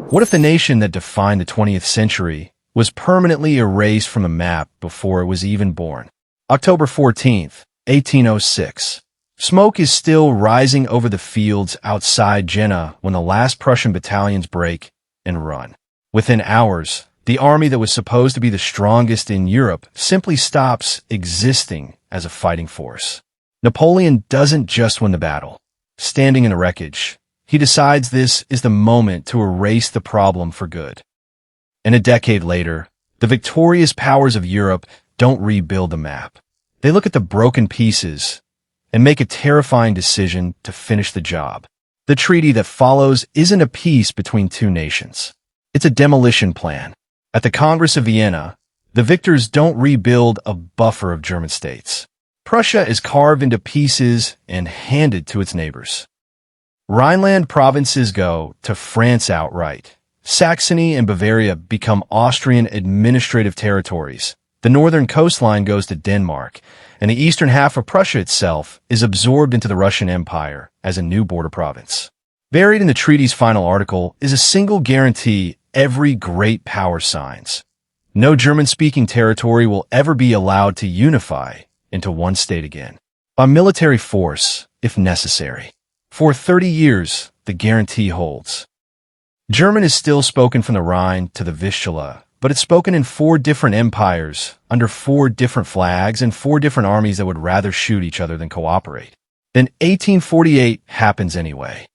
What if the nation that defined the 20th century was permanently erased from the map before it was even born? October 14th, 1806. Smoke is still rising over the fields outside Jena when the last Prussian battalions break and run. Within hours, the army that was supposed to be the strongest in Europe simply stops existing as a fighting force. Napoleon doesn't just win the battle. Standing in the wreckage, he decides this is the moment to erase the problem for good. And a decade later, the victorious powers of Europe don't rebuild the map. They look at the broken pieces and make a terrifying decision to finish the job. The treaty that follows isn't a peace between two nations. It's a demolition plan. At the Congress of Vienna, the victors don't rebuild a buffer of German states. Prussia is carved into pieces and handed to its neighbors. Rhineland provinces go to France outright. Saxony and Bavaria become Austrian administrative territories. The northern coastline goes to Denmark, and the eastern half of Prussia itself is absorbed into the Russian Empire as a new border province. Buried in the treaty's final article is a single guarantee every great power signs. No German-speaking territory will ever be allowed to unify into one state again. By military force, if necessary. For 30 years, the guarantee holds. German is still spoken from the Rhine to the Vistula, but it's spoken in 4 different empires, under 4 different flags and 4 different armies that would rather shoot each other than cooperate. Then 1848 happens anyway.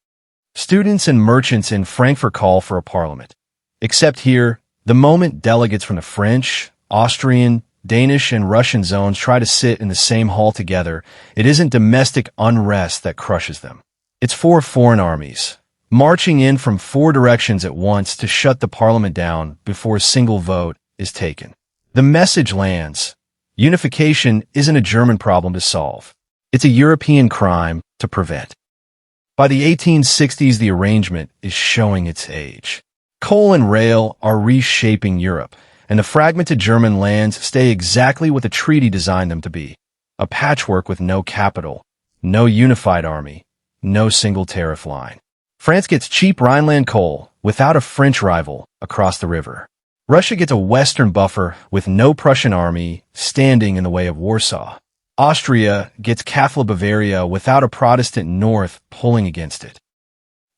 Students and merchants in Frankfurt call for a parliament. Except here, the moment delegates from the French, Austrian, Danish, and Russian zones try to sit in the same hall together, it isn't domestic unrest that crushes them. It's 4 foreign armies, marching in from 4 directions at once to shut the parliament down before a single vote is taken. The message lands. Unification isn't a German problem to solve. It's a European crime to prevent. By the 1860s, the arrangement is showing its age. Coal and rail are reshaping Europe, and the fragmented German lands stay exactly what the treaty designed them to be. A patchwork with no capital, no unified army, no single tariff line. France gets cheap Rhineland coal without a French rival across the river. Russia gets a western buffer with no Prussian army standing in the way of Warsaw. Austria gets Catholic Bavaria without a Protestant north pulling against it.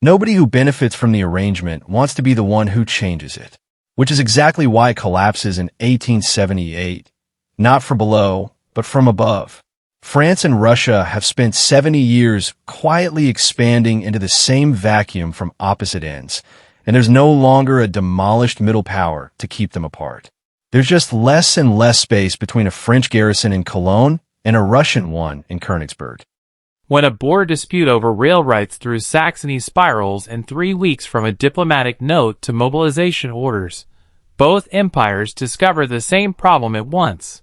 Nobody who benefits from the arrangement wants to be the one who changes it, which is exactly why it collapses in 1878, not from below, but from above. France and Russia have spent 70 years quietly expanding into the same vacuum from opposite ends, and there's no longer a demolished middle power to keep them apart. There's just less and less space between a French garrison in Cologne and a Russian one in Königsberg. When a border dispute over rail rights through Saxony spirals in 3 weeks from a diplomatic note to mobilization orders, both empires discover the same problem at once.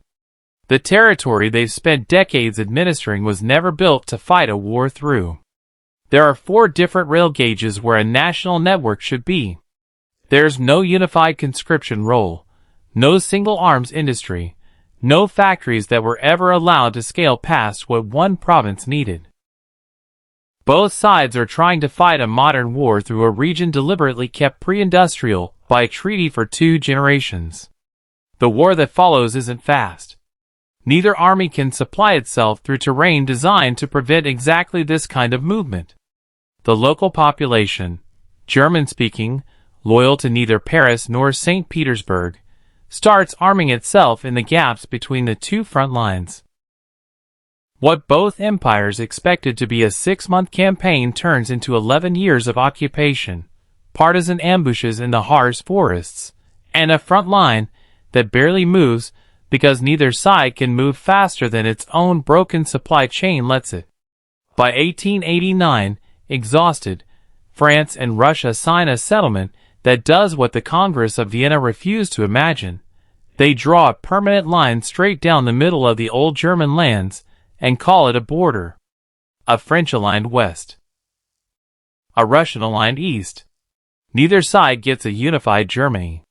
The territory they've spent decades administering was never built to fight a war through. There are 4 different rail gauges where a national network should be. There's no unified conscription roll, no single arms industry, no factories that were ever allowed to scale past what one province needed. Both sides are trying to fight a modern war through a region deliberately kept pre-industrial by a treaty for 2 generations. The war that follows isn't fast. Neither army can supply itself through terrain designed to prevent exactly this kind of movement. The local population, German-speaking, loyal to neither Paris nor St. Petersburg, starts arming itself in the gaps between the 2 front lines. What both empires expected to be a 6-month campaign turns into 11 years of occupation, partisan ambushes in the Harz forests, and a front line that barely moves because neither side can move faster than its own broken supply chain lets it. By 1889, exhausted, France and Russia sign a settlement that does what the Congress of Vienna refused to imagine. They draw a permanent line straight down the middle of the old German lands and call it a border. A French-aligned west. A Russian-aligned east. Neither side gets a unified Germany.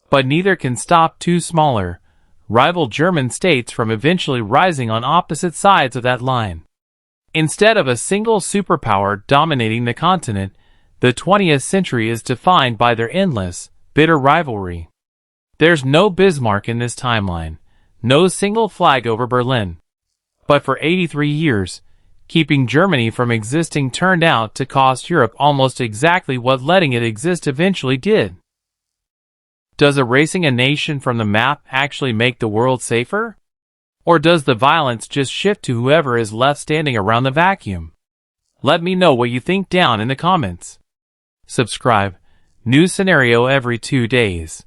But neither can stop 2 smaller, rival German states from eventually rising on opposite sides of that line. Instead of a single superpower dominating the continent, the 20th century is defined by their endless, bitter rivalry. There's no Bismarck in this timeline, no single flag over Berlin. But for 83 years, keeping Germany from existing turned out to cost Europe almost exactly what letting it exist eventually did. Does erasing a nation from the map actually make the world safer? Or does the violence just shift to whoever is left standing around the vacuum? Let me know what you think down in the comments. Subscribe. New scenario every 2 days.